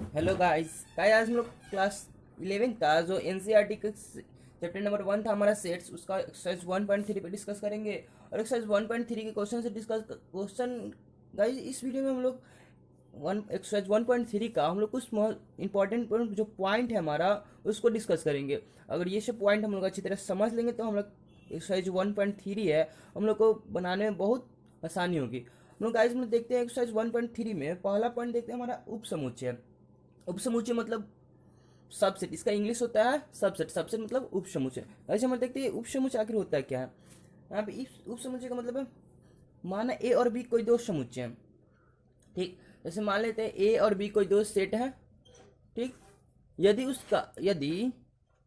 Hello guys आज हम लोग क्लास 11 का जो एनसीईआरटी का चैप्टर नंबर 1 था हमारा सेट्स, उसका एक्सरसाइज 1.3 पे डिस्कस करेंगे। और एक्सरसाइज 1.3 के क्वेश्चन से डिस्कस क्वेश्चन गाइस इस वीडियो में हम लोग वन एक्सरसाइज 1.3 का हम लोग कुछ इंपॉर्टेंट जो पॉइंट है हमारा उसको डिस्कस करेंगे। अगर ये सब पॉइंट हम लोग अच्छी तरह समझ लेंगे तो हम लोग एक्सरसाइज 1.3 है हम लोग को बनाने में बहुत आसानी होगी। हम लोग गाइस में देखते हैं एक्सरसाइज 1.3 में पहला पॉइंट देखते हैं हमारा उपसमुच्चय। उपसमुच्चय मतलब सबसेट, इसका इंग्लिश होता है सबसेट। सबसेट मतलब उपसमुच्चय। ऐसे हम देखते हैं उपसमुच्चय आखिर होता है क्या है। यहाँ पे इस उपसमुच्चय का मतलब है, माना ए और बी कोई दो समुच्चय हैं, ठीक। जैसे मान लेते हैं ए और बी कोई दो सेट है, ठीक। यदि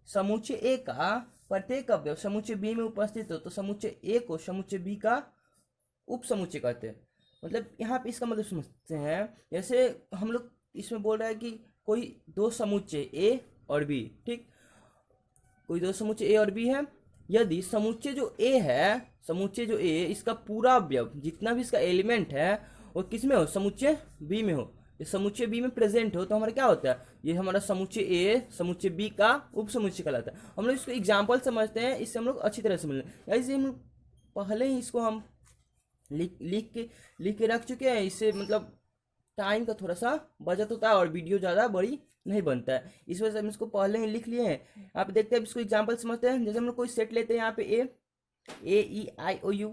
समुच्चय ए का प्रत्येक अवयव समुच्चय बी में उपस्थित हो तो समुच्चय ए को समुच्चय बी का उपसमुच्चय कहते हैं। मतलब यहाँ पे इसका मतलब समझते हैं, जैसे हम लोग इसमें बोल रहा है कि कोई दो समुच्चय ए और बी, ठीक। कोई दो समुच्चय ए और बी है। यदि समुच्चय जो ए है, समुच्चय जो ए इसका पूरा अवयव जितना भी इसका एलिमेंट है वो किस में हो, समुच्चय बी में हो, ये समुच्चय बी में प्रेजेंट हो तो हमारा क्या होता है, ये हमारा समुच्चय ए समुच्चय बी का उपसमुच्चय कहलाता है। हम लोग इसको एग्जाम्पल समझते हैं, इससे हम लोग अच्छी तरह समझ लें। ऐसे हम लोग पहले ही इसको हम लिख के रख चुके हैं। इससे मतलब टाइम का थोड़ा सा बचत होता है और वीडियो ज़्यादा बड़ी नहीं बनता है, इस वजह से हम इसको पहले ही लिख लिए हैं। आप देखते हैं इसको एग्जांपल समझते हैं। जैसे हम लोग कोई सेट लेते हैं यहाँ पे ए ई आई ओ यू,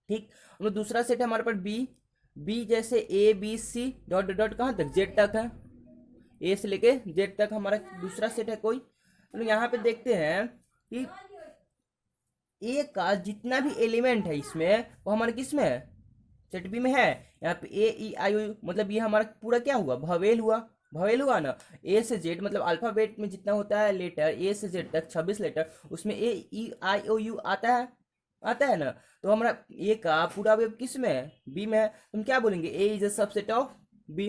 ठीक। हम लोग दूसरा सेट है हमारे पास बी। बी जैसे A B C dot dot कहाँ तक, जेड तक है। ए से लेके जेड तक हमारा दूसरा सेट है कोई। हम लोग यहाँ पे देखते हैं कि ए का जितना भी एलिमेंट है इसमें वो हमारे किस में है, सेट बी में है। यहाँ पे ए ई आई ओ मतलब ये हमारा पूरा क्या हुआ, भवेल हुआ। भवेल हुआ ना। ए से जेड मतलब अल्फाबेट में जितना होता है लेटर, ए से जेड तक 26 लेटर, उसमें ए ई आई ओ यू आता है ना। तो हमारा ए का पूरा वेब किस में है, बी में है। तो हम क्या बोलेंगे, A is a subset of B.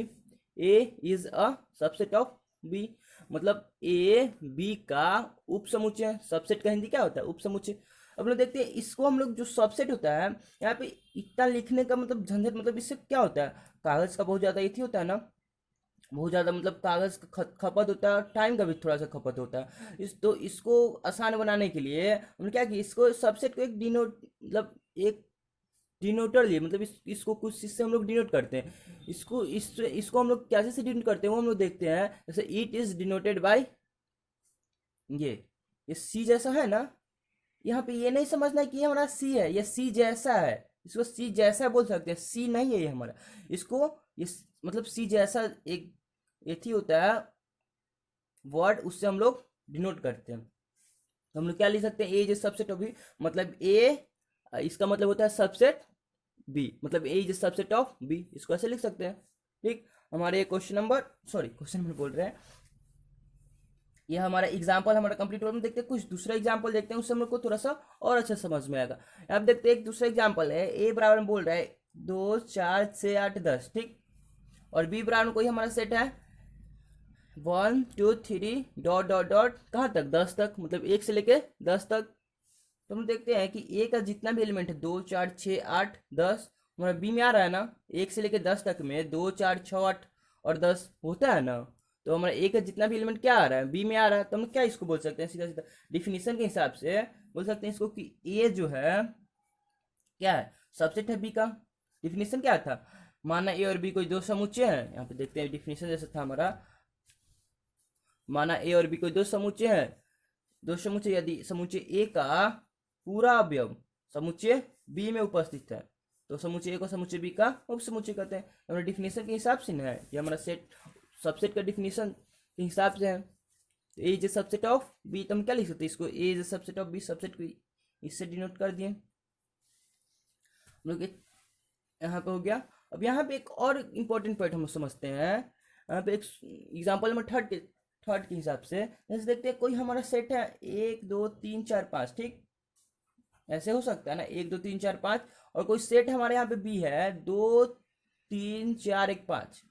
A is a subset of B मतलब ए बी का उपसमुच्चय। सबसेट का हिंदी क्या होता है, उपसमुच्चय। अब लोग देखते हैं इसको, हम लोग जो सबसेट होता है यहाँ पे इतना लिखने का मतलब झंझट, मतलब इससे क्या होता है, कागज का बहुत ज्यादा इथी होता है ना, बहुत ज्यादा मतलब कागज का खपत होता है और टाइम का भी थोड़ा सा खपत होता है। तो इसको आसान बनाने के लिए हमने क्या किया, इसको सबसेट को एक डिनोट मतलब एक डिनोटर लिए, मतलब इसको कुछ चीज से हम लोग डिनोट करते हैं। इसको हम लोग कैसे से डिनोट करते हैं वो हम लोग देखते हैं। जैसे इट इज डिनोटेड बाय ये सी जैसा है ना। यहाँ पे ये नहीं समझना है कि ये हमारा सी है, ये सी जैसा है। इसको सी जैसा बोल सकते हैं, सी नहीं है ये हमारा। इसको ये मतलब सी जैसा एक एथी होता है वर्ड, उससे हम लोग डिनोट करते हैं। तो हम लोग क्या लिख सकते हैं, A is subset of B मतलब ए, इसका मतलब होता है सबसेट बी मतलब ए इज सबसेट ऑफ बी, इसको ऐसे लिख सकते हैं, ठीक। हमारे क्वेश्चन नंबर बोल रहे हैं, ये हमारा एग्जाम्पल हमारा कंप्लीट हो। देखते हैं कुछ दूसरा एग्जाम्पल देखते हैं, उससे हम लोग को थोड़ा सा और अच्छा समझ में आएगा। अब देखते हैं एक दूसरा एग्जाम्पल है। ए बराबर में बोल रहा है 2 4 6 8 10, ठीक। और बी बराबर में कोई हमारा सेट है 1 2 3 डॉट डॉट डॉट कहाँ तक, 10 तक, मतलब 1 से लेके 10 तक। तो हम देखते हैं कि ए का जितना भी एलिमेंट है 2 4 6 8 10 हमारा बी में आ रहा है ना। 1 से लेके 10 तक में 2 4 6 8 और 10 होता है ना। तो हमारा ए का जितना भी एलिमेंट क्या आ रहा है, बी में आ रहा है। तो हम क्या इसको बोल सकते हैं, सीधा सीधा डिफिनीशन के हिसाब से बोल सकते हैं इसको कि ए जो है क्या है, सबसेट है बी का। डिफिनीशन क्या था, माना ए और बी कोई दो समुच्चय है। यहाँ पे देखते हैं डिफिनीशन जैसा था हमारा, माना ए और बी कोई दो समुच्चय है। दो समुच्चय यदि समुच्चय ए का पूरा अवयव समुच्चय बी में उपस्थित है तो समुच्चय ए को समुच्चय बी का उपसमुच्चय कहते हैं। हमारे डिफिनेशन के हिसाब से ना है, ये हमारा सेट सबसेट का डिफिनेशन के हिसाब से है। तो A is subset of B, तो हम क्या लिख सकते हैं इसको, A is subset of B, subset को इससे डिनोट कर दिए हम लोग। यहाँ पे हो गया। अब यहाँ पे एक और इम्पोर्टेंट पॉइंट हम समझते हैं। यहाँ पे एक एग्जाम्पल नंबर थर्ड के हिसाब से जैसे देखते हैं कोई हमारा सेट है 1 2 3 4 5, ठीक। ऐसे हो सकता है ना 1 2 3 4 5। और कोई सेट हमारे यहाँ पे बी है 2 3 4 1 5,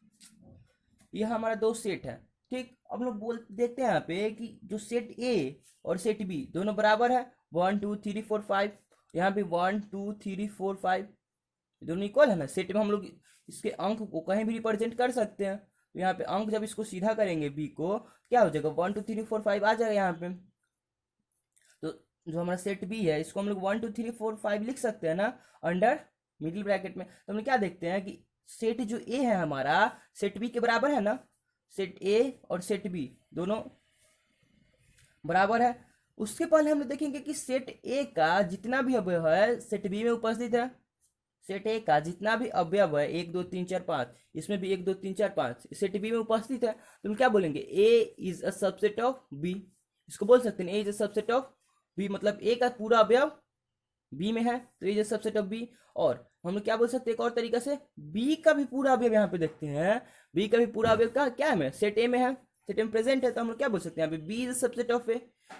ये हमारा दो सेट है, ठीक। अब लोग बोल देखते हैं यहाँ पे कि जो सेट ए और सेट बी दोनों बराबर है, 1 2 3 4 5। यहाँ पे 1 2 3 4 5 दोनों इक्वल है ना। सेट में हम लोग इसके अंक को कहीं भी रिप्रेजेंट कर सकते हैं। तो यहाँ पे अंक जब इसको सीधा करेंगे बी को, क्या हो जाएगा 1 2 3 4 5 आ जाएगा यहाँ पे। तो जो हमारा सेट बी है इसको हम लोग 1 2 3 4 5 लिख सकते हैं ना अंडर मिडिल ब्रैकेट में। तो हम लोग क्या देखते हैं कि सेट जो ए है हमारा सेट बी के बराबर है ना, सेट ए और सेट बी दोनों बराबर है। उसके पहले हम लोग देखेंगे कि सेट ए का जितना भी अवयव है सेट बी में उपस्थित है। सेट ए का जितना भी अवयव है 1 2 3 4 5, इसमें भी 1 2 3 4 5 सेट बी में उपस्थित है। तो हम क्या बोलेंगे A is a subset of B. इसको बोल सकते हैं A is a subset of B, मतलब ए का पूरा अवयव बी में है तो A is a subset of B. और हम लोग क्या बोल सकते हैं एक और तरीका से, बी का भी पूरा अवयव यहाँ पे देखते हैं, बी का भी पूरा अवयव का क्या है सेट ए में है, सेट ए में प्रेजेंट है। तो हम लोग क्या बोल सकते हैं यहाँ पे B is a subset of A.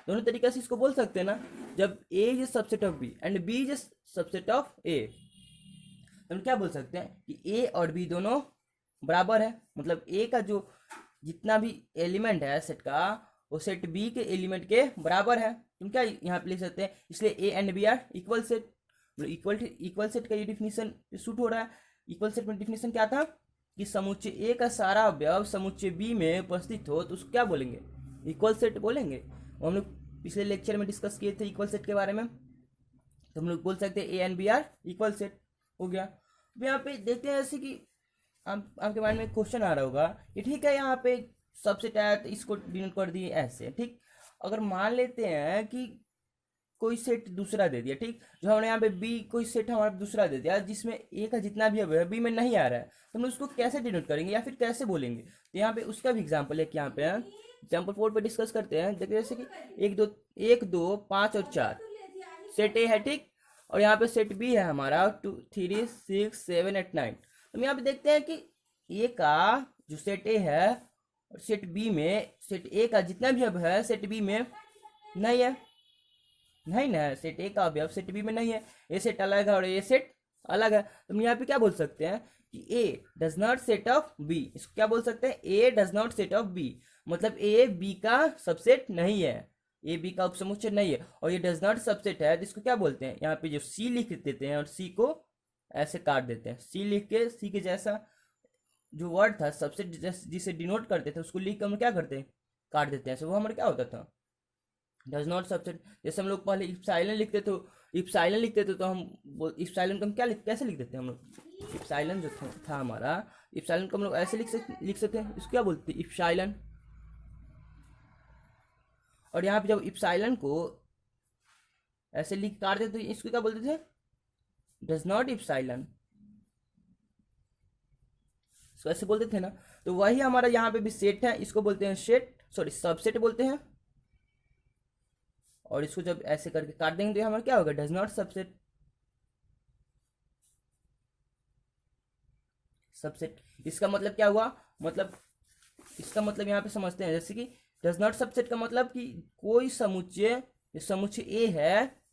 दोनों तरीका से इसको बोल सकते हैं ना, जब A is a subset of B and B is a subset of A, हम क्या बोल सकते हैं कि ए और बी दोनों बराबर है। मतलब ए का जो जितना भी एलिमेंट है सेट का वो सेट बी के एलिमेंट के बराबर है। तुम क्या यहाँ पे लिख सकते हैं, इसलिए A and B are equal set. Equal set का ये डिफिनीशन सूट हो रहा है। इक्वल सेट में डिफिनीशन क्या था कि समुच्चय ए का सारा अवयव समुच्चय बी में उपस्थित हो तो उसको क्या बोलेंगे, इक्वल सेट बोलेंगे। वो हम लोग पिछले लेक्चर में डिस्कस किए थे इक्वल सेट के बारे में। तो हम लोग बोल सकते हैं A and B are equal set हो गया। अब यहाँ पे देखते हैं जैसे कि आपके माइंड में क्वेश्चन आ रहा होगा कि ठीक है यहाँ पे सबसेट आया तो इसको डिनोट कर दिए ऐसे, ठीक। अगर मान लेते हैं कि कोई सेट दूसरा दे दिया, ठीक, जो हमने यहाँ पे बी कोई सेट हमारा दूसरा दे दिया जिसमें ए का जितना भी अवयव है बी में नहीं आ रहा है, तो हम उसको कैसे डिनोट करेंगे या फिर कैसे बोलेंगे। तो यहाँ पे उसका भी एग्जाम्पल है कि यहाँ पे एग्जाम्पल 4 पे डिस्कस करते हैं। देखिए जैसे कि 1 2 5 और 4 सेट ए है, ठीक, और यहाँ पे सेट बी है हमारा 2 3 6 7 8 9। तो हम यहाँ पे देखते हैं कि ए का जो सेट ए है और सेट बी में सेट ए का जितना भी अवयव है सेट बी में नहीं है, नहीं ना, सेट ए का अवयव सेट बी में नहीं है, ए सेट अलग है और ए सेट अलग है। तो हम यहाँ पे क्या बोल सकते हैं कि A does not set of B. इसको क्या बोल सकते हैं, A does not set of B, मतलब ए बी का सबसेट नहीं है, ए बी का उपसमुच्चय नहीं है। और ये डज नॉट सबसेट है तो इसको क्या बोलते हैं, यहाँ पे जो सी लिख देते हैं और सी को ऐसे काट देते हैं। सी लिख के सी के जैसा जो वर्ड था सबसेट जिसे डिनोट करते थे उसको लिख के हम क्या करते हैं, काट देते हैं। वो हमारा क्या होता था, डज नॉट सबसेट। जैसे हम लोग पहले इप्सिलॉन लिखते थे, इप्सिलॉन लिखते थे तो हम इप्सिलॉन को हम क्या कैसे लिख देते हैं हम लोग, इप्सिलॉन जो था हमारा, इप्सिलॉन को हम लोग ऐसे लिख सकते हैं, इसको क्या बोलते हैं इप्सिलॉन। और यहाँ पे जब इप्सिलॉन को ऐसे लिख काट देते तो इसको क्या बोलते थे, डज नॉट इप्सिलॉन, इसको ऐसे बोलते थे ना। तो वही हमारा यहाँ पे भी सेट है, इसको बोलते हैं सेट, सॉरी सबसेट बोलते हैं। और इसको जब ऐसे करके काट देंगे तो हमारा क्या होगा, डज नॉट सबसेट, सबसेट। इसका मतलब क्या हुआ, मतलब इसका मतलब यहाँ पे समझते हैं जैसे कि डज नॉट सबसेट का मतलब कि कोई समुच्चय, समुच्चय ए है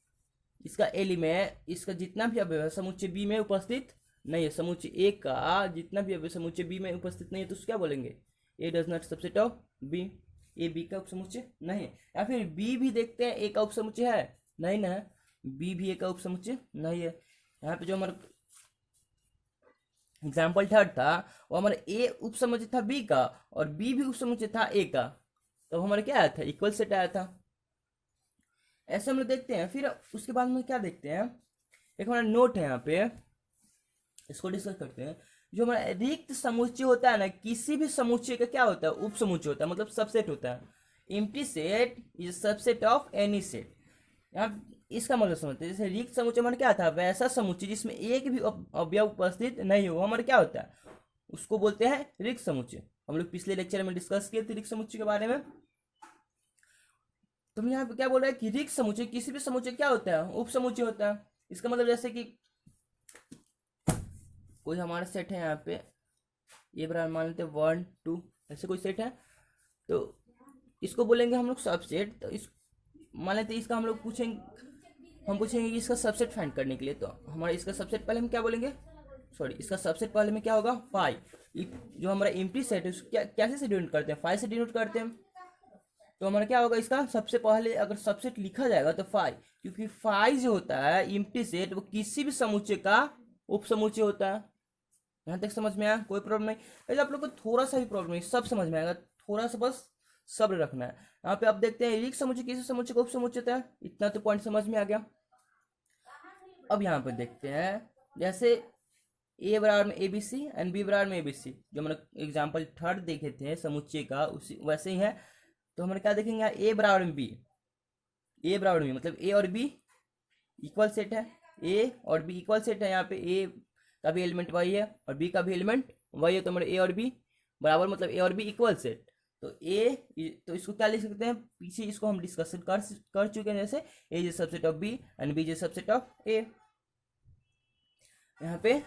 इसका एलिमेंट, इसका जितना भी अवयव है समुच्चय बी में उपस्थित नहीं है, समुच्चय ए का जितना भी अवयव समुच्चय बी में उपस्थित नहीं है तो उसको क्या बोलेंगे, A does not subset of B, A B का उपसमुच्चय नहीं है। या फिर बी भी देखते हैं ए का उपसमुच्चय है, नहीं ना, बी भी ए का उपसमुच्चय नहीं है। यहाँ पे जो हमारा एग्जाम्पल 3 था वो हमारा ए उपसमुच्चय था बी का और बी भी उपसमुच्चय था ए का, तो हमारा क्या आया था, इक्वल सेट आया था। ऐसे हम लोग देखते हैं। फिर उसके बाद में क्या देखते हैं, एक हमारा नोट है यहाँ पे, इसको डिस्कस करते हैं। जो हमारा रिक्त समुच्चय होता है ना, किसी भी समुच्चय का क्या होता है, उप समुच्चय होता है, मतलब सबसेट होता है। Empty set is subset of any set. यहाँ इसका मतलब समझते हैं, जैसे रिक्त समुच्चय हमारा क्या था, वैसा समुच्चय जिसमें एक भी अवयव उपस्थित नहीं हो हमारा क्या होता है, उसको बोलते हैं रिक्त समुच्चय। हम लोग पिछले लेक्चर में डिस्कस किए थे रिक्त समुच्चय के बारे में। तो हम यहाँ पे क्या बोल रहे हैं कि रिक्त समुच्चय किसी भी समुच्चय क्या होता है, उप समुच्चय होता है। इसका मतलब जैसे कि कोई हमारा सेट है यहाँ पे, ये बराबर मान लेते हैं 1 2, ऐसे कोई सेट है तो इसको बोलेंगे हम लोग सबसेट। तो इस मान लेते हैं इसका हम लोग पूछेंगे कि इसका सबसेट फाइंड करने के लिए, तो हमारा इसका सबसेट पहले हम क्या बोलेंगे, सॉरी इसका सबसेट पहले में क्या होगा 5। जो हमारा एम्प्टी सेट है उसको कैसे से डिनोट करते हैं, 5 से डिनोट करते हैं। तो हमारा क्या होगा, इसका सबसे पहले अगर सबसेट लिखा जाएगा तो 5, क्योंकि 5 जो होता है एम्प्टी सेट वो किसी भी समुच्चय का उप समुच्चय होता है। यहाँ तक समझ में आया, कोई प्रॉब्लम नहीं। यदि आप लोग को थोड़ा सा भी प्रॉब्लम नहीं, सब समझ में आएगा, थोड़ा सा बस सब्र रखना है। यहाँ पे आप देखते हैं रिक्त समुच्चय किसी समुच्चय का उपसमुच्चय होता है, इतना तो पॉइंट समझ में आ गया। अब यहाँ पे देखते हैं जैसे ए बराबर में A B C and B बराबर में ए बी सी, जो मैंने एग्जाम्पल थर्ड देखे थे समुच्चय का, उसी वैसे ही है। तो हम क्या देखेंगे यहाँ, ए बराबर में बी, ए बराबर में मतलब ए और बी इक्वल सेट है, ए और बी इक्वल सेट है। यहाँ पे ए का भी एलिमेंट वही है और बी का भी एलिमेंट वही है, तो हमारे ए और बी बराबर मतलब ए और बी इक्वल सेट। तो ए, तो इसको क्या लिख सकते हैं, पीछे इसको हम डिस्कशन कर चुके हैं, जैसे A is subset of B and B is subset of A. यहाँ पे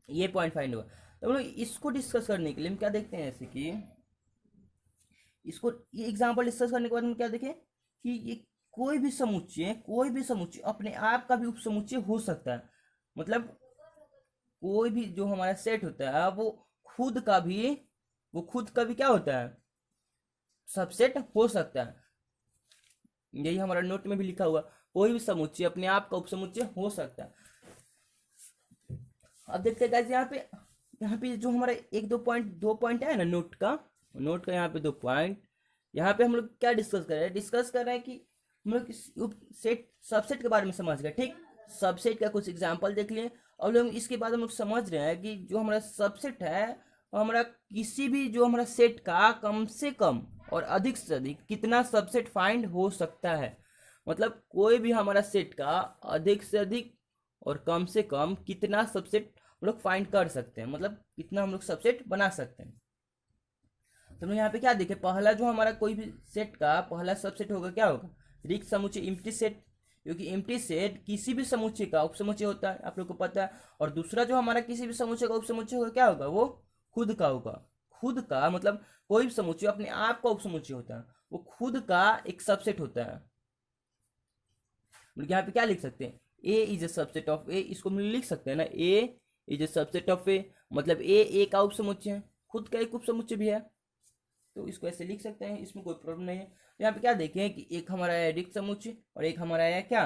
ये पॉइंट फाइंड हुआ। तो हम लोग इसको डिस्कस करने के लिए हम क्या देखते हैं, जैसे कि इसको ये एग्जाम्पल डिस्कस करने के बाद हम क्या देखें कि ये कोई भी समुच्चय अपने आप का भी उपसमुच्चय हो सकता है। मतलब कोई भी जो हमारा सेट होता है वो खुद का भी क्या होता है, सबसेट हो सकता है। यही हमारा नोट में भी लिखा हुआ, कोई भी समुच्चय अपने आप का उपसमुच्चय हो सकता है। अब देखते हैं गाइस, यहाँ पे जो हमारा दो पॉइंट है ना नोट का यहाँ पे 2 पॉइंट। यहाँ पे हम लोग क्या डिस्कस कर रहे हैं कि हम लोग सेट सबसेट के बारे में समझ गए, ठीक। सबसेट का कुछ एग्जांपल देख लिए। अब लोग इसके बाद हम लोग समझ रहे हैं कि जो हमारा सबसेट है हमारा किसी भी जो हमारा सेट का कम से कम और अधिक से अधिक कितना सबसेट फाइंड हो सकता है। मतलब कोई भी हमारा सेट का अधिक से अधिक और कम से कम कितना सबसेट हम लोग फाइंड कर सकते हैं, मतलब कितना हम लोग सबसेट बना सकते हैं। तो हम यहाँ पे क्या देखें, पहला जो हमारा कोई भी सेट का पहला सबसेट होगा क्या होगा, रिक्त समुच्चय एम्प्टी सेट, क्योंकि एम्प्टी सेट किसी भी समुच्चय का उपसमुच्चय होता है, आप लोग को पता है। और दूसरा जो हमारा किसी भी समुच्चय का उपसमुच्चय होगा क्या होगा, वो खुद का होगा। खुद का मतलब कोई भी समुच्चय अपने आप का उपसमुच्चय होता है, वो खुद का एक सबसेट होता है। यहाँ पे क्या लिख सकते हैं, A is a subset of ए, इसको हम लिख सकते हैं ना, ए is a subset of A, मतलब ए का उपसमुच्चय है, खुद का एक उपसमुच्चय भी है, तो इसको ऐसे लिख सकते हैं, इसमें कोई प्रॉब्लम नहीं है। यहाँ पे क्या देखें कि एक हमारा है रिक्त समुच्चय और एक हमारा है क्या,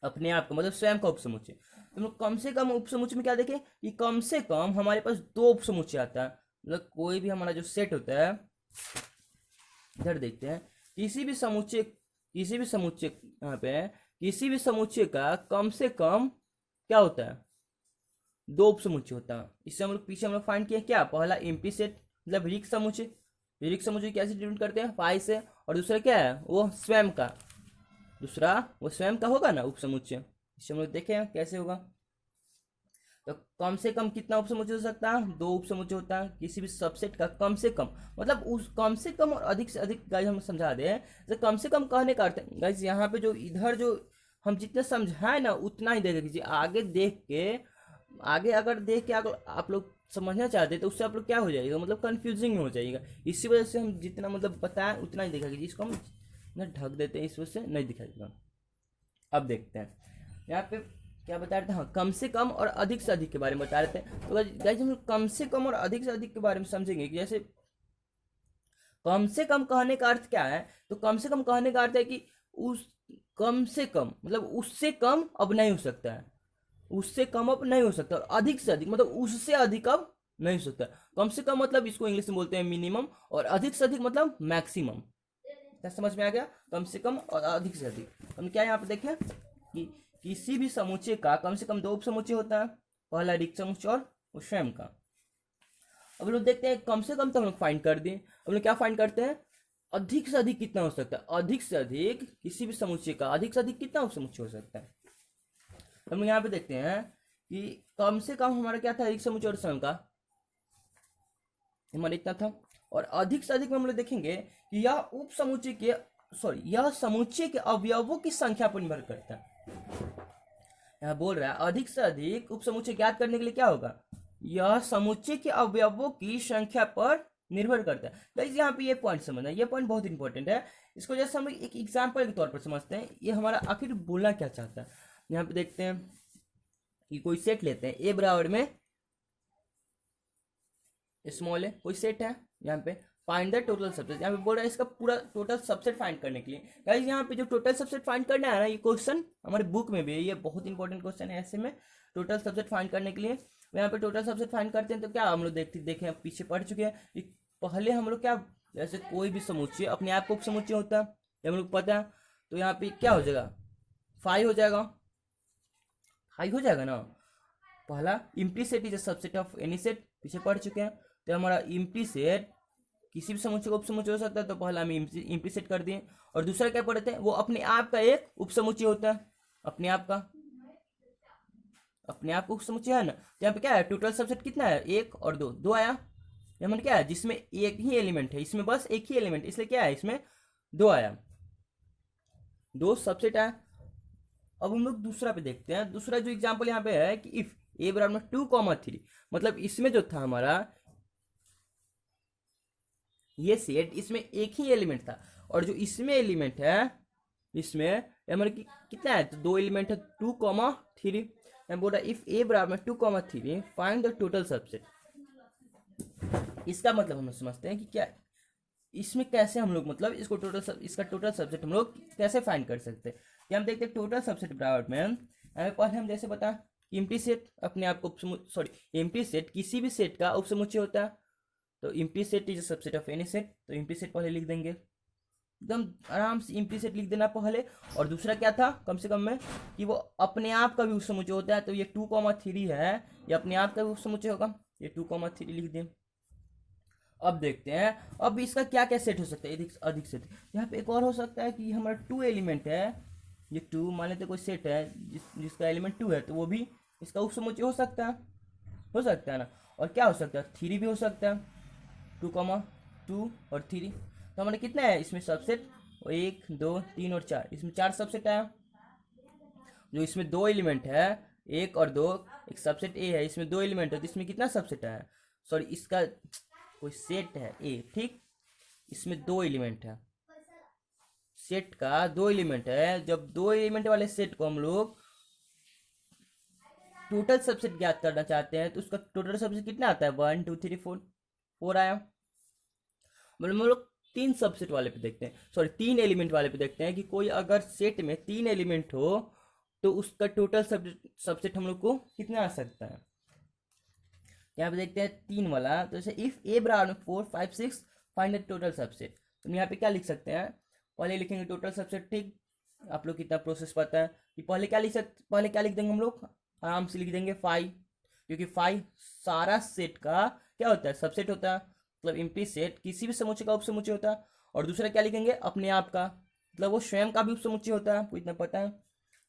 अपने आप का मतलब स्वयं का उपसमुच्चय। तो हम कम से कम उपसमुच्चय में क्या देखें कि कम से कम हमारे पास 2 उपसमुच्चय आता है। मतलब कोई भी हमारा जो सेट होता है, इधर देखते हैं, किसी भी समुच्चय यहाँ पे किसी भी समुच्चय का कम से कम क्या होता है, 2 उपसमुच्चय होता है। इससे हम लोग पीछे हम लोग फाइंड किए क्या, पहला एम्प्टी सेट मतलब रिक्त समुच्चय कैसे डिनोट करते हैं, पाई से, और दूसरा क्या है वो स्वयं का, दूसरा वो स्वयं का होगा ना उपसमुच्चय। इससे हम लोग देखें कैसे होगा। तो कम से कम कितना उपसमुच्चय हो सकता है, 2 उपसमुच्चय होता है किसी भी सबसेट का कम से कम, मतलब उस कम से कम और अधिक से अधिक गाइस हम समझा दें। तो कम से कम कहने का अर्थ गाइस, यहाँ पे जो इधर जो हम जितना समझाए ना उतना ही देख लीजिए, आगे अगर देख के अगर आप लोग समझना चाहते हैं तो उससे आप लोग क्या हो जाएगा, मतलब कंफ्यूजिंग हो जाएगा। इसी वजह से हम जितना मतलब बताएं उतना ही देखा कीजिए, इसको हम ना ढक देते हैं, इस वजह से नहीं दिखाएगा। अब देखते हैं यहाँ पे क्या बता रहे थे, हाँ कम से कम और अधिक से अधिक के बारे में बता रहे थे। तो गाइस हम कम से कम और अधिक से अधिक के बारे में समझेंगे कि जैसे कम से कम कहने का अर्थ क्या है, तो कम से कम कहने का अर्थ है कि उस कम से कम मतलब उससे कम अब नहीं हो सकता है, उससे कम अब नहीं हो सकता, और अधिक से अधिक मतलब उससे अधिक अब नहीं हो सकता। कम से कम मतलब इसको इंग्लिश में बोलते हैं मिनिमम, और अधिक से अधिक मतलब मैक्सिमम। क्या समझ में आ गया, कम से कम और अधिक से अधिक। हम क्या यहाँ पे देखें कि किसी भी समुच्चय का कम से कम 2 उपसमुच्चय होता है, पहला रिक्त समुच्चय और स्वयं का। अब लोग देखते हैं कम से कम तो हम लोग फाइंड कर दिए, हम लोग क्या फाइंड करते हैं, अधिक से अधिक कितना हो सकता है, अधिक से अधिक किसी भी समुच्चय का अधिक से अधिक कितना उपसमुच्चय हो सकता है। हम यहाँ पे देखते हैं कि कम से कम हमारा क्या था, रिक्त समुच्चय और स्वयं का हमारा इतना था, और अधिक से अधिक में हम लोग देखेंगे कि यह समुच्चय के अवयवों की संख्या पर निर्भर करता है। यहाँ बोल रहा है अधिक से अधिक उपसमुच्चय ज्ञात करने के लिए क्या होगा, यह समुच्चय के अवयवों की संख्या पर निर्भर करता है। गाइस यहाँ पे ये पॉइंट समझना, ये पॉइंट बहुत इंपॉर्टेंट है। इसको जैसे हम एक एग्जाम्पल के तौर पर समझते हैं, ये हमारा आखिर बोलना क्या चाहता है। यहाँ पे देखते हैं कि कोई सेट लेते हैं, ए बराबर में स्मॉल है, कोई सेट है यहाँ पे, फाइंड द टोटल सबसेट। यहाँ पे बोल रहा है इसका पूरा टोटल सबसेट फाइंड करने के लिए। गाइस यहाँ पे जो टोटल सबसेट फाइंड करना है ना, ये क्वेश्चन हमारे बुक में भी है, ये बहुत इंपॉर्टेंट क्वेश्चन है ऐसे में, टोटल सबसेट फाइंड करने के लिए। यहाँ पे टोटल सबसेट फाइंड करते हैं तो क्या हम लोग देखें पीछे पढ़ चुके हैं। पहले हम लोग क्या, जैसे कोई भी समुच्चय अपने आप को उपसमुच्चय होता है, ये हम लोग पता है। तो यहाँ पे क्या हो जाएगा, 5 हो जाएगा, 5 हो जाएगा ना। पहला empty set is a subset of any set, पीछे पढ़ चुके हैं। तो हमारा एम्प्टी सेट किसी भी समुच्चय का उपसमुच्चय हो सकता है, तो पहला हम एम्प्टी सेट कर दिए। और दूसरा क्या पढ़े थे, वो अपने आप का एक उपसमुच्चय होता है, अपने आप का उपसमुच्चय है ना। तो यहाँ पे क्या है, टोटल सबसेट कितना है, 1 और 2, 2 आया। यहाँ मतलब क्या है, जिसमें एक ही एलिमेंट है, इसमें बस एक ही एलिमेंट, इसलिए क्या है, इसमें 2 आया, 2 सबसेट आया। अब हम लोग दूसरा पे देखते हैं। दूसरा जो एग्जांपल यहाँ पे है कि इफ ए बराबर 2, 3, मतलब इसमें जो था हमारा ये सेट, इसमें एक ही एलिमेंट था, और जो इसमें एलिमेंट है, इसमें हमारे कितना है, तो 2 एलिमेंट है, 2, 3। मैं बोल रहा इफ ए बराबर 2, 3 फाइंड द टोटल सबसेट। इसका मतलब हम लोग समझते हैं कि क्या इसमें कैसे हम लोग मतलब इसका टोटल सबसेट हम लोग कैसे फाइंड कर सकते हैं। कि हम देखते हैं टोटल सबसेट बराबर में, पहले हम जैसे बता एम्प्टी सेट अपने आप को एम्प्टी सेट किसी भी सेट का उपसमुच्चय होता है। तो empty set is subset of any set, तो एम्प्टी सेट पहले लिख देंगे, एकदम आराम से एम्प्टी सेट लिख देना पहले। और दूसरा क्या था कम से कम में, कि वो अपने आप का भी उपसमुच्चय होता है। तो ये 2, 3 है, ये अपने आप का भी उपसमुच्चय होगा, ये 2, 3 लिख दें। अब देखते हैं अब इसका क्या क्या सेट हो सकता है, अधिक सेट। यहाँ पे एक और हो सकता है कि हमारा 2 एलिमेंट है, ये 2 मान लेते कोई सेट है जिसका एलिमेंट 2 है, तो वो भी इसका उपसमुच्चय हो सकता है ना। और क्या हो सकता है, 3 भी हो सकता है, 2, 2 और 3। तो हमारे कितना है इसमें सबसेट, 1, 2, 3 और 4, इसमें 4 सबसेट आया। जो इसमें 2 एलिमेंट है, 1 और 2, एक सबसेट ए है, इसमें 2 एलिमेंट है, तो इसमें कितना सबसेट आया, सॉरी इसका कोई सेट है ए, ठीक, इसमें 2 एलिमेंट है, सेट का 2 एलिमेंट है। जब 2 एलिमेंट वाले सेट को हम लोग टोटल सबसेट ज्ञात करना चाहते हैं, तो उसका टोटल सबसेट कितना आता है, 1, 2, 3, 4 आया। मतलब हम लोग 3 सबसेट वाले पे देखते हैं, सॉरी 3 एलिमेंट वाले पे देखते हैं कि कोई अगर सेट में 3 एलिमेंट हो तो उसका टोटल सबसेट हम लोग को कितना आ सकता है। यहाँ पे देखते हैं 3 वाला, तो जैसे इफ ए बराबर 4, 5, 6 फाइंड द टोटल सबसेट। तो यहाँ पे क्या लिख सकते हैं, पहले लिखेंगे टोटल सबसेट, ठीक, आप लोग कितना प्रोसेस पता है कि पहले क्या लिख देंगे हम लोग, आराम से लिख देंगे 5, क्योंकि 5 सारा सेट का क्या होता है, सबसेट होता है। मतलब एम्प्टी सेट किसी भी समुच्चय का उपसमुच्चय होता है। और दूसरा क्या लिखेंगे, अपने आप का, मतलब वो स्वयं का भी उपसमुच्चय होता है, आपको इतना पता है।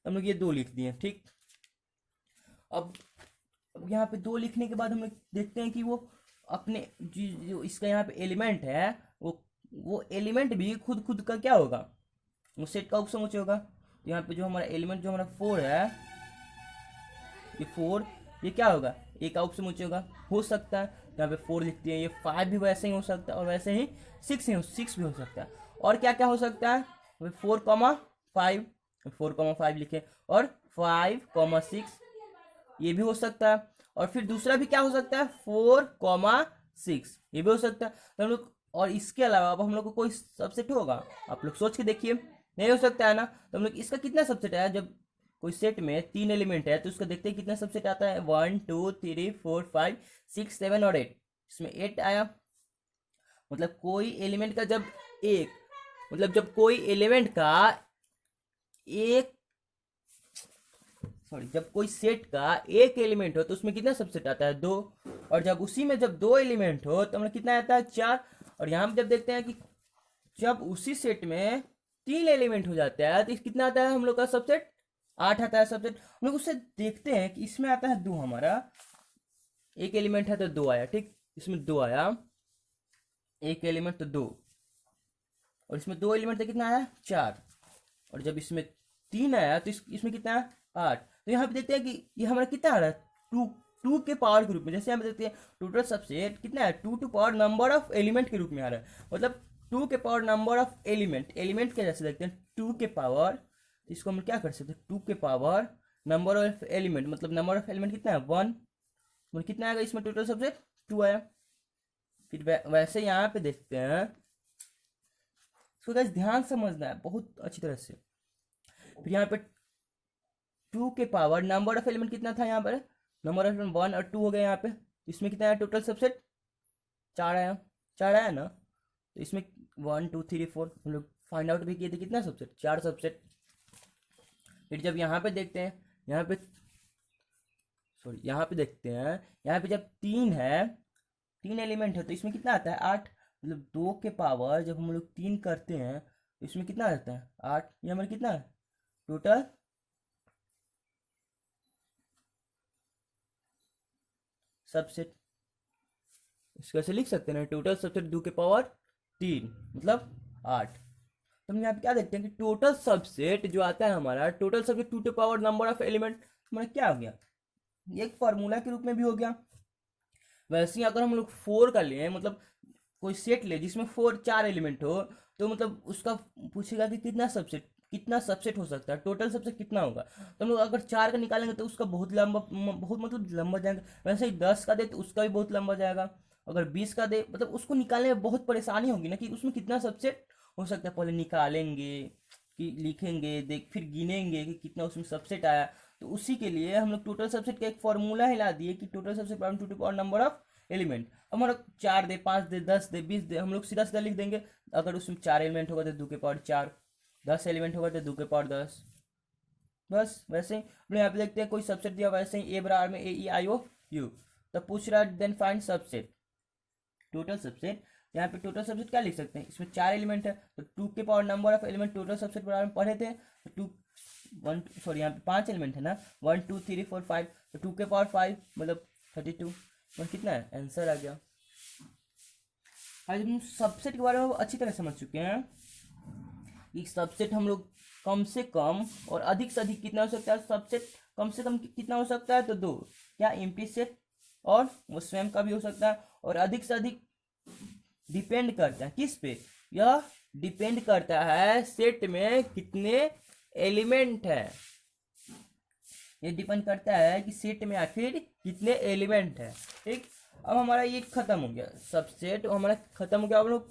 हम लोग ये 2 लिख दिए, ठीक। अब यहाँ पे 2 लिखने के बाद हम लोग देखते हैं कि वो अपने जो इसका यहाँ पे एलिमेंट है, वो एलिमेंट भी खुद का क्या होगा, वो सेट का उपसमुच्चय होगा। तो यहाँ पे जो हमारा एलिमेंट जो हमारा 4 है, ये 4, ये क्या होगा, ए का उपसमुच्चय होगा, हो सकता है। यहाँ पे 4 लिखते हैं, ये 5 भी वैसे ही हो सकता है, और वैसे ही 6 भी हो सकता है। और क्या क्या हो सकता है, 4,5, 4,5 लिखे, और 5,6 ये भी हो सकता है। और फिर दूसरा भी क्या हो सकता है, 4,6 ये भी हो सकता है। तो हम लोग, और इसके अलावा अब हम लोग को कोई सबसेट होगा, आप लोग सोच के देखिए, नहीं हो सकता है ना। तो हम लोग इसका कितना सबसेट है, जब कोई सेट में 3 एलिमेंट है तो उसका देखते हैं कितना सबसेट आता है, 1, 2, 3, 4, 5, 6, 7 और 8, इसमें 8 आया। मतलब कोई एलिमेंट का जब एक, मतलब जब कोई एलिमेंट का एक, सॉरी जब कोई सेट का एक एलिमेंट हो तो उसमें कितना सबसेट आता है, 2। और जब उसी में जब 2 एलिमेंट हो तो हमें कितना आता है, 4। और यहाँ पे जब देखते हैं कि जब उसी सेट में 3 एलिमेंट हो जाता है तो कितना आता है हम लोग का सबसेट, 8 आता है सबसेट। हम लोग उससे देखते हैं कि इसमें आता है 2, हमारा एक एलिमेंट है तो 2 आया, ठीक, इसमें 2 आया, एक एलिमेंट तो 2, और इसमें 2 एलिमेंट तो कितना आया, 4। और जब इसमें 3 आया तो इसमें कितना है, 8। तो यहाँ पे देखते हैं कि ये हमारा कितना आ रहा है, 2 के पावर के रूप में। जैसे हम देखते हैं टोटल सबसेट कितना है, 2 to power number of element के रूप में आ रहा है। मतलब 2 के पावर नंबर ऑफ एलिमेंट के जैसे देखते हैं 2 के पावर, तो इसको हम क्या कर सकते हैं, 2 के पावर नंबर ऑफ एलिमेंट, मतलब नंबर ऑफ एलिमेंट कितना है, 1। मतलब कितना आएगा इसमें टोटल सबसेट, 2 आया। फिर वैसे यहाँ पे देखते हैं, इसको गाइस ध्यान समझना है बहुत अच्छी तरह से। फिर यहाँ पे 2 के पावर नंबर ऑफ एलिमेंट कितना था यहाँ पर, नंबर ऑफ एलिमेंट 1 और 2 हो गया यहाँ पे, तो इसमें कितना है टोटल सबसेट, 4 आया, 4 आया ना। तो इसमें 1 2 3 4 हम लोग फाइंड आउट भी किए थे, कितना सबसेट, 4 सबसेट। फिर जब यहाँ पे देखते हैं, यहाँ पे सॉरी यहाँ पे देखते हैं, यहाँ पे जब 3 है, 3 एलिमेंट है, तो इसमें कितना आता है 8, मतलब 2 के पावर जब हम लोग 3 करते हैं तो इसमें कितना आता है 8। ये हमारा कितना है टोटल सबसेट। इसको ऐसे लिख सकते हैं ना, टोटल सबसेट 2 के पावर 3 मतलब 8। तो हम यहाँ पे क्या देखते हैं कि टोटल सबसेट जो आता है हमारा, total subset 2 to power number of element हमारा क्या हो गया, ये एक फार्मूला के रूप में भी हो गया। वैसे ही अगर हम लोग 4 का लें, मतलब कोई सेट ले जिसमें 4 एलिमेंट हो, तो मतलब उसका पूछेगा कि कितना सबसेट हो सकता है, टोटल सबसेट कितना होगा। तो हम लोग अगर 4 का निकालेंगे तो उसका बहुत लंबा, बहुत मतलब लंबा जाएगा। वैसे ही 10 का दे तो उसका भी बहुत लंबा जाएगा। अगर 20 का दे, मतलब उसको निकालने में बहुत परेशानी होगी ना कि उसमें कितना सबसेट हो सकता है। पहले निकालेंगे कि लिखेंगे, देख फिर गिनेंगे कि कितना उसमें सबसेट आया। तो उसी के लिए हम लोग टोटल सबसेट का एक फॉर्मूला हिला दिए कि total subset power 2 to power number of element. अब हमारा 4 दे, 5 दे, 10 दे, 20 दे, हम लोग सीधा सीधा लिख देंगे। अगर उसमें 4 एलिमेंट होगा तो 2 के पावर 4, 10 एलिमेंट होगा तो 2 के पावर 10। बस वैसे ही हम लोग यहाँ पे देखते हैं कोई सबसेट दिया, वैसे ही ए बराबर में ए ई आई ओ यू। तो पूछ रहा है then find subset, total subset. यहाँ पे टोटल सबसेट क्या लिख सकते हैं, इसमें 4 एलिमेंट है तो 2 के power number of element total subset बराबर में पढ़े थे। तो 2 1 सॉरी यहाँ पे 5 एलिमेंट है ना, 1 2 3 4 5, तो 2 के पावर 5 मतलब 32, मतलब कितना है आंसर आ गया। आज हम सबसेट के बारे में अच्छी तरह समझ चुके हैं कि सबसेट हम लोग कम से कम और अधिक से अधिक कितना हो सकता है। सबसेट कम से कम कितना हो सकता है, तो 2, क्या एम्प्टी सेट और वो स्वयं का भी हो सकता है। और अधिक से अधिक डिपेंड करता है किस पे, यह डिपेंड करता है सेट में कितने एलिमेंट है। ये डिपेंड करता है कि सेट में आखिर कितने एलिमेंट है। ठीक, अब हमारा ये खत्म हो गया सबसेट, हमारा खत्म हो गया। अब लोग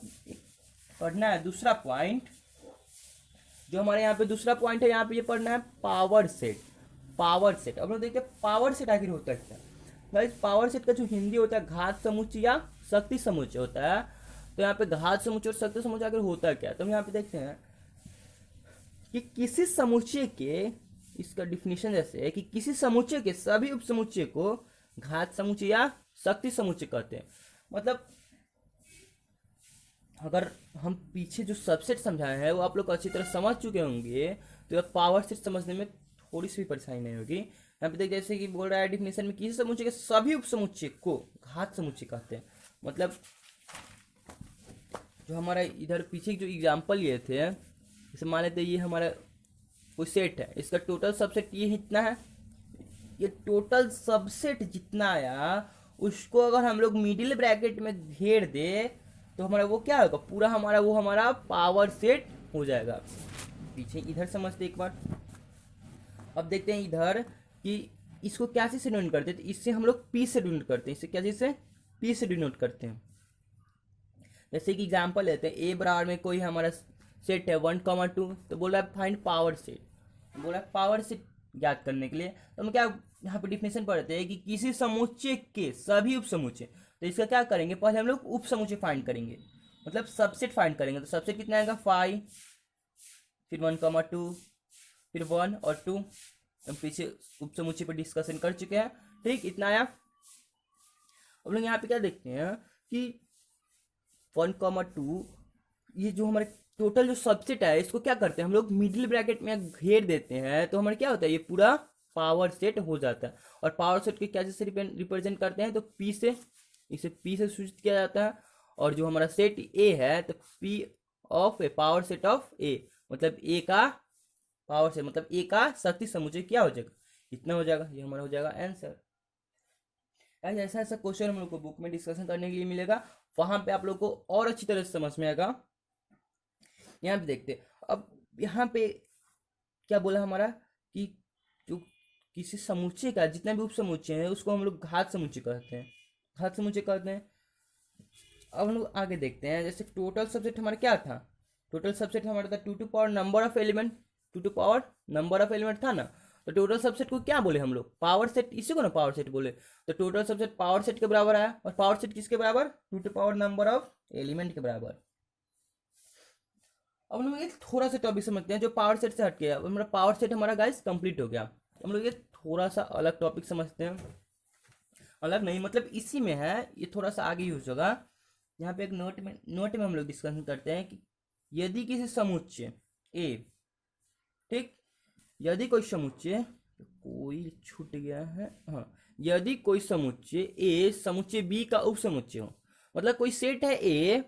पढ़ना है दूसरा पॉइंट, जो हमारे यहाँ पे दूसरा पॉइंट है, यहाँ पे ये पढ़ना है पावर सेट। पावर सेट अब लोग देखते हैं पावर सेट आखिर होता है क्या। गाइस पावर सेट का जो हिंदी होता है घात समुच्चय या शक्ति समुच्चय होता है। तो यहाँ पे घात समुच्चय और शक्ति समुच्चय आखिर होता है क्या, तो हम यहाँ पे देखते हैं कि किसी समुच्चय के, इसका डिफिनेशन जैसे है कि किसी समुच्चय के सभी उप समुच्चय को घात समुच्चय या शक्ति समुच्चय कहते हैं। मतलब अगर हम पीछे जो सबसेट समझाए हैं वो आप लोग अच्छी तरह समझ चुके होंगे, तो पावर सेट समझने में थोड़ी सी भी परेशानी नहीं होगी। यहाँ पे देख जैसे कि बोल रहा है डिफिनेशन में, किसी समुच्चय के सभी उप समुच्चय को घात समुच्चय कहते हैं। मतलब जो हमारा इधर पीछे जो एग्जाम्पल लिए थे, जैसे मान लेते ये हमारा कोई सेट है, इसका टोटल सबसेट ये इतना है, ये टोटल सबसेट जितना आया उसको अगर हम लोग मिडिल ब्रैकेट में घेर दे तो हमारा वो क्या होगा, पूरा हमारा वो हमारा पावर सेट हो जाएगा। पीछे इधर समझते एक बार। अब देखते हैं इधर कि इसको क्या से डिनोट करते हैं, तो इससे हम लोग पी से डिनोट करते हैं। इससे क्या चीज से, पी से डिनोट करते हैं। जैसे कि एग्जांपल लेते हैं, ए बराबर में कोई हमारा सेट है 1 2, तो बोल रहा है फाइंड पावर सेट, बोल रहा है पावर सेट ज्ञात करने के लिए। तो हम क्या यहाँ पे डिफिनेशन पढ़ते हैं कि किसी समुच्चय के सभी उप समुच्चय, तो इसका क्या करेंगे, पहले हम लोग उप समुच्चय फाइंड करेंगे, मतलब सबसेट फाइंड करेंगे। तो सबसेट कितना आएगा 5, फिर 1 2, फिर 1 और 2। हम पीछे उप समुच्चय पर डिस्कशन कर चुके हैं। ठीक, इतना आया। अब लोग यहाँ पे क्या देखते हैं कि 1 2, ये जो हमारे टोटल जो सबसेट है इसको क्या करते हैं हम लोग मिडिल ब्रैकेट में घेर देते हैं, तो हमारा क्या होता है ये पूरा पावर सेट हो जाता है। और पावर सेट के क्या से रिप्रेजेंट करते हैं, तो पी से, इसे पी से सूचित किया जाता है। और जो हमारा सेट ए है तो P of A, power set of A, मतलब ए का पावर सेट, मतलब ए का शक्ति समुच्चय क्या हो जाएगा, इतना हो जाएगा। ये हमारा हो जाएगा आंसर। ऐसा ऐसा क्वेश्चन हम लोग को बुक में डिस्कशन करने के लिए मिलेगा, वहां पे आप लोग को और अच्छी तरह से समझ में आएगा। यहाँ पे देखते, अब यहाँ पे क्या बोला हमारा कि जो किसी समुच्चय का जितना भी उप समुच्चय है उसको हम लोग घात समुच्चय कहते हैं, घात समुच्चय कहते हैं। अब हम लोग आगे देखते हैं, जैसे टोटल सबसेट हमारा क्या था, टोटल सबसेट हमारा था two to power number of element, two to power number of element था ना। तो टोटल सबसेट को क्या बोले हम लोग, पावर सेट, इसी को ना पावर सेट बोले। तो टोटल सबसेट पावर सेट के बराबर आया, और पावर सेट किसके बराबर, two to power number of element के बराबर। अब हम लोग ये थोड़ा सा टॉपिक समझते हैं जो पावर सेट से हट गया। अब हमारा पावर सेट हमारा गाइस कंप्लीट हो गया। हम लोग ये थोड़ा सा अलग टॉपिक समझते हैं, अलग नहीं मतलब इसी में है, ये थोड़ा सा आगे यूज होगा। यहाँ पे एक नोट में हम लोग डिस्कशन करते हैं कि यदि किसी समुच्चय ए, ठीक, यदि कोई समुच्चय, कोई छूट गया है, हाँ, यदि कोई समुच्चय ए समुच्चय बी का उप समुच्चय हो, मतलब कोई सेट है ए,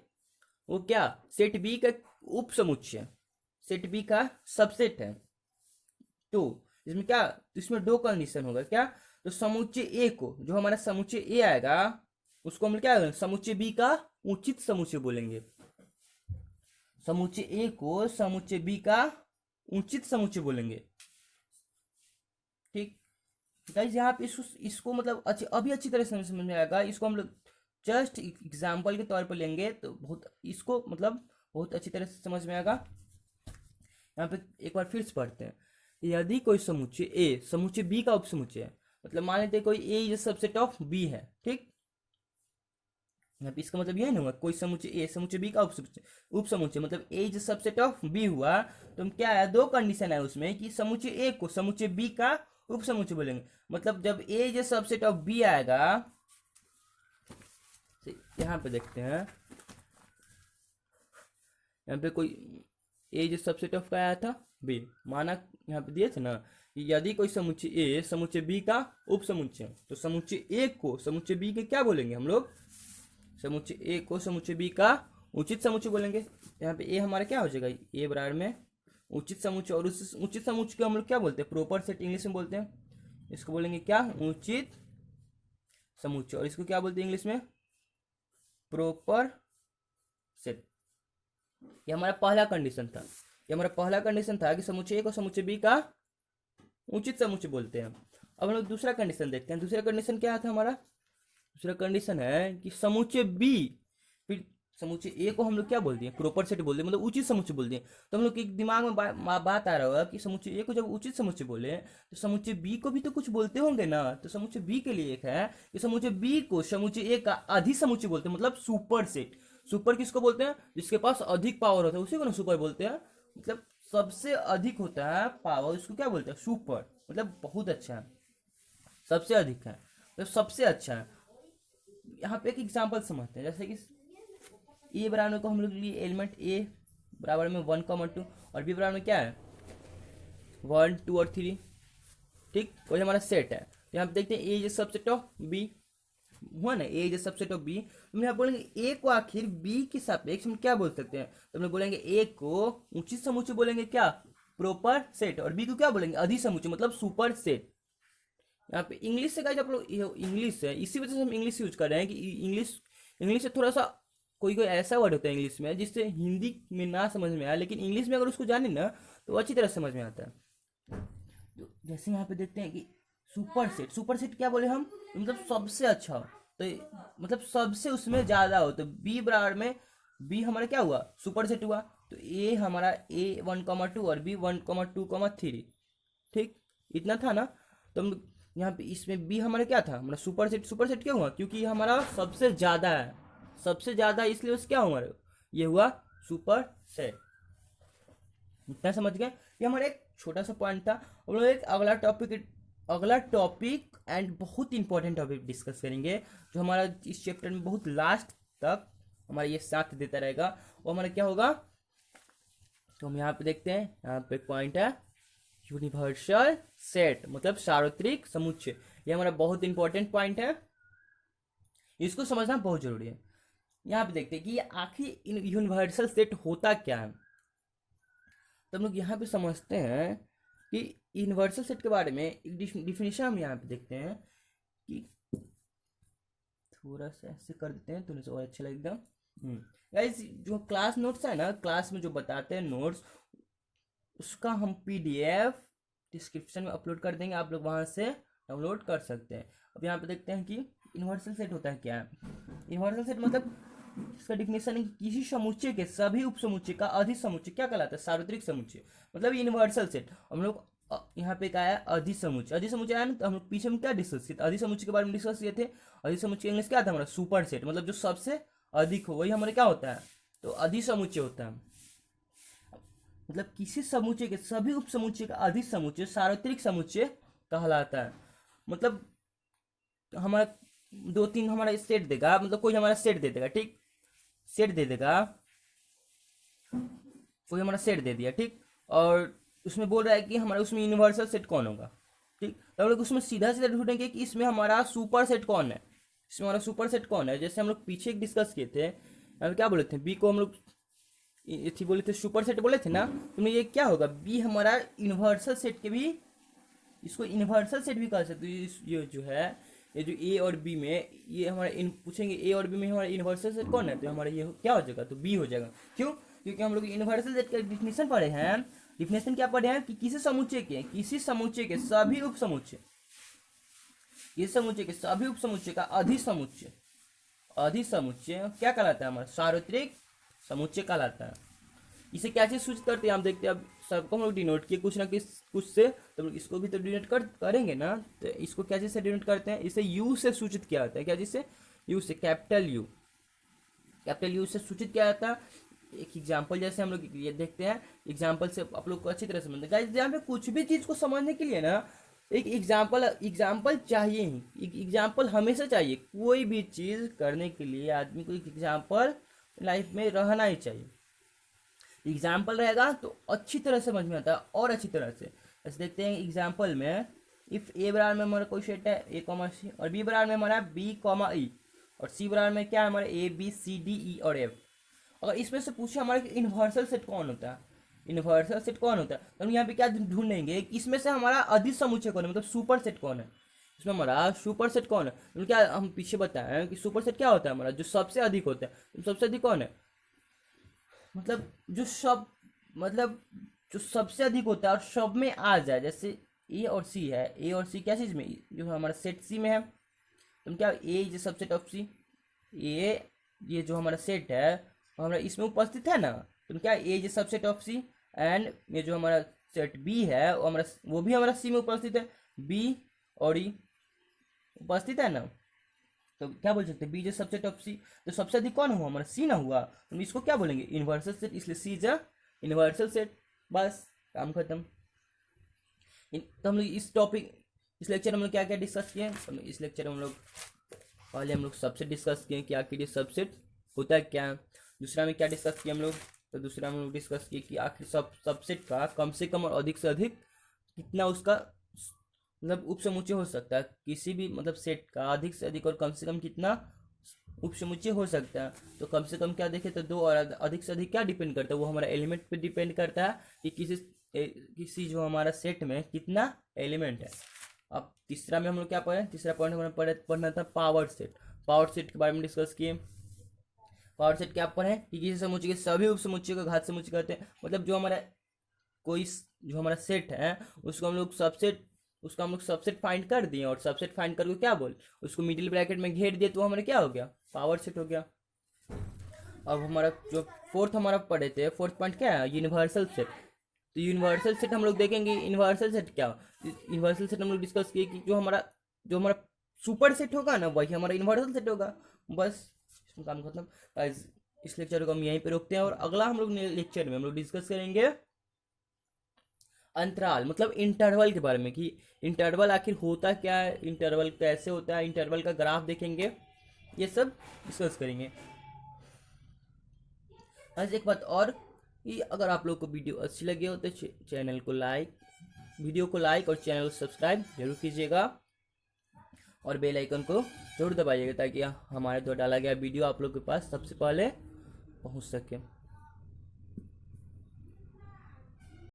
वो क्या सेट बी का उप समुच्चय, सेट बी का सबसेट है। तो इसमें क्या, तो इसमें दो कंडीशन होगा क्या, तो समुच्चय ए को, जो हमारा समुच्चय ए आएगा उसको हम क्या समुच्चय बी का उचित समुच्चय बोलेंगे। समुच्चय ए को समुच्चय बी का उचित समुच्चय बोलेंगे, ठीक। गाइस यहाँ पे इसको मतलब अभी अच्छी तरह समझ में आएगा। इसको हम लोग जस्ट एग्जाम्पल के तौर पर लेंगे तो बहुत इसको मतलब बहुत अच्छी तरह से समझ में आएगा। यहाँ पे एक बार फिर से पढ़ते हैं, यदि कोई समुच्चय ए समुच्चय बी का उपसमुच्चय है, मतलब मान लेते हैं कोई ए इज सबसेट ऑफ बी है, ठीक। यहाँ पे इसका मतलब यह नहीं हुआ कोई समुच्चय ए समुच्चय बी का उपसमुच्चय मतलब ए इज सबसेट ऑफ बी हुआ, तो हम क्या है, दो कंडीशन है उसमें कि समुच्चय ए को समुच्चय बी का उपसमुच्चय बोलेंगे। मतलब जब A is subset of B आएगा, यहाँ पे देखते हैं, यहाँ पे कोई ए जो सबसेट ऑफ का आया था बी, माना यहाँ पे दिए थे ना कि यदि कोई समुच्चय ए समुच्चय बी का उप समुच्चय, तो समुच्चय ए को समुच्चय बी के क्या बोलेंगे हम लोग, समुच्चय ए को समुच्चय बी का उचित समुच्चय बोलेंगे। यहाँ पे ए हमारा क्या हो जाएगा, ए बराबर में उचित समुच्चय, और उस उचित समुच्चय को हम लोग क्या बोलते हैं, प्रॉपर सेट इंग्लिश में बोलते हैं। इसको बोलेंगे क्या, उचित समुच्चय, और इसको क्या बोलते हैं इंग्लिश में, प्रॉपर सेट। ये हमारा पहला कंडीशन था, ये हमारा पहला कंडीशन था कि समुच्चय ए को समुच्चय बी का उचित समुच्चय बोलते हैं। अब हम लोग दूसरा कंडीशन देखते हैं। दूसरा कंडीशन क्या था हमारा, दूसरा कंडीशन है कि समुच्चय बी, फिर समुच्चय ए को हम लोग क्या बोल दिए, प्रॉपर सेट बोल दिए, मतलब उचित समुच्चय बोल दिए। तो हम लोग के दिमाग में बात आ रहा होगा कि समुच्चय ए को जब उचित समुच्चय बोले तो समुच्चय बी को भी तो कुछ बोलते होंगे ना। तो समुच्चय बी के लिए एक है कि समुच्चय बी को समुच्चय ए का अधिसमुच्चय बोलते हैं, मतलब सुपर सेट। सुपर किसको बोलते हैं, जिसके पास अधिक पावर होता है उसी को ना सुपर बोलते हैं, मतलब सबसे अधिक होता है पावर, उसको क्या बोलते हैं, सुपर, मतलब बहुत अच्छा है, सबसे अधिक है, मतलब सबसे अच्छा है। यहाँ पे एक एग्जांपल समझते हैं, जैसे कि ए बराबर को हम लोग लिए एलिमेंट ए बराबर में 1, 2 और बी बराबर में क्या है 1, 2 और 3, ठीक, वही हमारा सेट है। तो यहाँ पे देखते हैं A is subset of B, हुआ ना, ए इज सबसेट ऑफ बी। हम यहाँ बोलेंगे ए को आखिर बी के सापेक्ष हम क्या बोल सकते हैं, तो हम लोग बोलेंगे ए को उचित समुच्चय बोलेंगे क्या, प्रॉपर सेट, और बी को क्या बोलेंगे अधिसमुच्चय मतलब सुपर सेट। यहाँ पे इंग्लिश से गाइस आप लोग, इंग्लिश है इसी वजह से हम इंग्लिश यूज कर रहे हैं कि इंग्लिश से थोड़ा सा कोई कोई ऐसा वर्ड होता है इंग्लिश में जिससे हिंदी में ना समझ में आया, लेकिन इंग्लिश में अगर उसको जाने ना तो अच्छी तरह समझ में आता है। तो जैसे यहाँ पे देखते हैं कि सुपर सेट क्या बोले हम, मतलब सबसे अच्छा हो, तो मतलब सबसे उसमें ज्यादा हो, तो बी बराबर में बी हमारा क्या हुआ, सुपर सेट हुआ। तो ए हमारा ए 1, 2 और बी 1, 2, 3, ठीक, इतना था ना। तो हम यहाँ पे इसमें बी हमारा क्या था, हमारा सुपर सेट क्यों हुआ, क्योंकि हमारा सबसे ज्यादा है, सबसे ज्यादा इसलिए उस क्या हुआ, ये हुआ सुपर सेट। इतना समझ गए, ये हमारा एक छोटा सा पॉइंट था। हम लोग एक अगला टॉपिक एंड बहुत इंपॉर्टेंट टॉपिक डिस्कस करेंगे, जो हमारा इस चैप्टर में बहुत लास्ट तक हमारा ये साथ देता रहेगा। वो हमारा क्या होगा, तो हम यहाँ पे देखते हैं, यहाँ पे पॉइंट है यूनिवर्सल सेट मतलब सार्वत्रिक समुच्चय। ये हमारा बहुत इंपॉर्टेंट पॉइंट है, इसको समझना बहुत जरूरी है। यहाँ पे देखते हैं कि आखिर यूनिवर्सल सेट होता क्या है। तो हम लोग यहाँ पे समझते हैं कि यूनिवर्सल सेट के बारे में एक डिफिनेशन हम यहाँ पे देखते हैं कि थोड़ा सा ऐसे कर देते हैं तो और अच्छा लगेगा। गाइस जो क्लास नोट्स है ना, क्लास में जो बताते हैं नोट्स, उसका हम पीडीएफ डिस्क्रिप्शन में अपलोड कर देंगे, आप लोग वहाँ से डाउनलोड कर सकते हैं। अब यहाँ पे देखते हैं कि यूनिवर्सल सेट होता है क्या है। यूनिवर्सल सेट मतलब इसका डिफिनेशन है कि किसी समुच्चय के सभी उपसमुच्चय का अधिसमुच्चय क्या कहलाता है? सार्वत्रिक समुच्चय, मतलब यूनिवर्सल सेट। हम लोग यहाँ पे क्या है? अधिसमुच्चय। अधिसमुच्चय आया ना, तो हम लोग पीछे में क्या डिस्कस किए थे? अधिसमुच्चय के बारे में डिस्कस किए थे। अधिसमुच्चय इंग्लिश क्या था हमारा? सुपर सेट, मतलब जो सबसे अधिक हो वही हमारे क्या होता है? तो अधिसमुच्चय होता है। मतलब किसी समुच्चय के सभी उपसमुच्चय का अधिसमुच्चय सार्वत्रिक समुच्चय कहलाता है। मतलब हमारा दो तीन हमारा सेट देगा, मतलब कोई हमारा सेट दे देगा, ठीक, सेट दे देगा, कोई हमारा सेट दे दिया, ठीक, और उसमें बोल रहा है कि हमारा उसमें यूनिवर्सल सेट कौन होगा, ठीक, तो हम लोग उसमें सीधा सीधा ढूंढेंगे कि इसमें हमारा सुपर सेट कौन है, इसमें हमारा सुपर सेट कौन है। जैसे हम लोग पीछे डिस्कस किए थे, हम क्या बोले थे? बी को हम लोग थी बोले थे, सुपर सेट बोले थे ना, तो ये क्या होगा? बी हमारा यूनिवर्सल सेट के भी, इसको यूनिवर्सल सेट भी कह सकते हो। ये जो है, ये जो ए और बी में, ये हमारे पूछेंगे ए और बी में हमारा यूनिवर्सल सेट कौन है, तो हमारा ये क्या हो जाएगा? तो बी हो जाएगा। क्यों? क्योंकि हम लोग यूनिवर्सल सेट का डिफिनेशन पढ़े हैं। डिफिनेशन क्या पढ़े हैं? कि किसी समुच्चय के सभी उप समुच्चय, किसी समुच्चय के सभी उप समुच्चय का अधिसमुच्चय, अधिसमुच्चय क्या कहलाता है? हमारा सार्वत्रिक समुच्चय कहलाता है। इसे क्या चीज सूचित करते हैं? हम देखते हैं, अब सबको हम लोग डिनोट किए कुछ ना कुछ से, तो इसको भी तो डिनोट करेंगे ना। तो इसको क्या चीज से डिनोट करते हैं? इसे यू से सूचित किया जाता है। क्या चीज से? यू से, कैपिटल यू, कैपिटल यू से सूचित किया जाता है। एक एग्जाम्पल जैसे हम लोग ये देखते हैं, एग्जाम्पल से आप लोग को अच्छी तरह समझते हैं। गाइस यहाँ पे कुछ भी चीज को समझने के लिए ना एक एग्जाम्पल चाहिए ही, एग्जाम्पल हमेशा चाहिए। कोई भी चीज करने के लिए आदमी को एक एग्जाम्पल लाइफ में रहना ही चाहिए। एग्जाम्पल रहेगा तो अच्छी तरह से समझ में आता है, और अच्छी तरह से। ऐसे देखते हैं एग्जाम्पल में, इफ ए बराबर में हमारा कोई सेट है ए कॉमा सी, और बी बराबर में हमारा बी कॉमा ई, और सी बराबर में क्या है हमारा ए बी सी डी ई और एफ। अगर इसमें से पूछे हमारा यूनिवर्सल सेट कौन होता है, यूनिवर्सल सेट कौन होता है, तो हम यहाँ पे क्या ढूंढेंगे? इसमें से हमारा अधिसमुच्चय कौन है, मतलब सुपर सेट कौन है, इसमें हमारा सुपर सेट कौन है। तो क्या हम पीछे बताएं कि सुपर सेट क्या होता है? हमारा जो सबसे अधिक होता है। तो सबसे अधिक कौन है? मतलब जो सबसे अधिक होता है और सब में आ जाए। जैसे ए और सी है, ए और सी क्या चीज में? जो हमारा सेट सी में है। तो क्या ए इज सबसेट ऑफ सी, ए ये जो हमारा सेट है हमारा इसमें उपस्थित है ना, तो क्या A is subset of C, and ये जो हमारा सेट बी है वो भी हमारा सी में उपस्थित है, बी और ई उपस्थित है ना। तो क्या बोल सकते हैं? बी इज सबसेट ऑफ सी। तो सबसे अधिक कौन हुआ? हमारा सी ना हुआ, तो इसको क्या बोलेंगे? यूनिवर्सल सेट, इसलिए सी इज अ यूनिवर्सल सेट। बस काम खत्म। तो हम लोग इस लेक्चर में हम लोग क्या क्या डिस्कस किए? तो इस लेक्चर में हम लोग पहले हम लोग सबसेट डिस्कस किए कि आखिर सबसेट होता है क्या। दूसरा में क्या डिस्कस किया हम लोग? तो दूसरा में हम लोग डिस्कस किए कि आखिर सबसेट का कम से कम और अधिक से अधिक कितना उसका मतलब उपसमुच्चय हो सकता है। किसी भी मतलब सेट का अधिक से अधिक और कम से कम कितना उपसमुच्चय हो सकता है। तो कम से कम क्या देखे तो 2, और अधिक से अधिक क्या डिपेंड करता है? वो हमारा एलिमेंट पे डिपेंड करता है कि किसी जो हमारा सेट में कितना एलिमेंट है। अब तीसरा में हम लोग क्या पढ़े? तीसरा पॉइंट हमारा पढ़ना था पावर सेट। पावर सेट के बारे में डिस्कस किए। पावर सेट क्या पढ़े? कि किसी समुच्चय के सभी उपसमुच्चय को घात समुच्चय कहते हैं। मतलब जो हमारा सेट है उसको हम लोग सबसेट फाइंड कर दिए, और सबसेट फाइंड करके क्या बोल उसको मिडिल ब्रैकेट में घेर दिए, तो हमारा क्या हो गया? पावर सेट हो गया। अब हमारा जो फोर्थ हमारा पढ़े थे, फोर्थ पॉइंट क्या है? Universal set. तो यूनिवर्सल सेट हम लोग देखेंगे यूनिवर्सल सेट क्या। यूनिवर्सल सेट हम लोग डिस्कस किए कि जो हमारा सुपर सेट होगा ना वही हमारा यूनिवर्सल सेट होगा। बस इसमें काम खत्म। इस लेक्चर को हम यहीं पे रोकते हैं, और अगला हम लोग लेक्चर में हम लोग डिस्कस करेंगे अंतराल, मतलब इंटरवल के बारे में, कि इंटरवल आखिर होता क्या है, इंटरवल कैसे होता है, इंटरवल का ग्राफ देखेंगे, ये सब डिस्कस करेंगे। आज एक बात और, कि अगर आप लोग को वीडियो अच्छी लगी हो तो वीडियो को लाइक और चैनल को सब्सक्राइब जरूर कीजिएगा, और बेल आइकन को जरूर दबाइएगा ताकि हमारे द्वारा डाला गया वीडियो आप लोग के पास सबसे पहले पहुंच सके।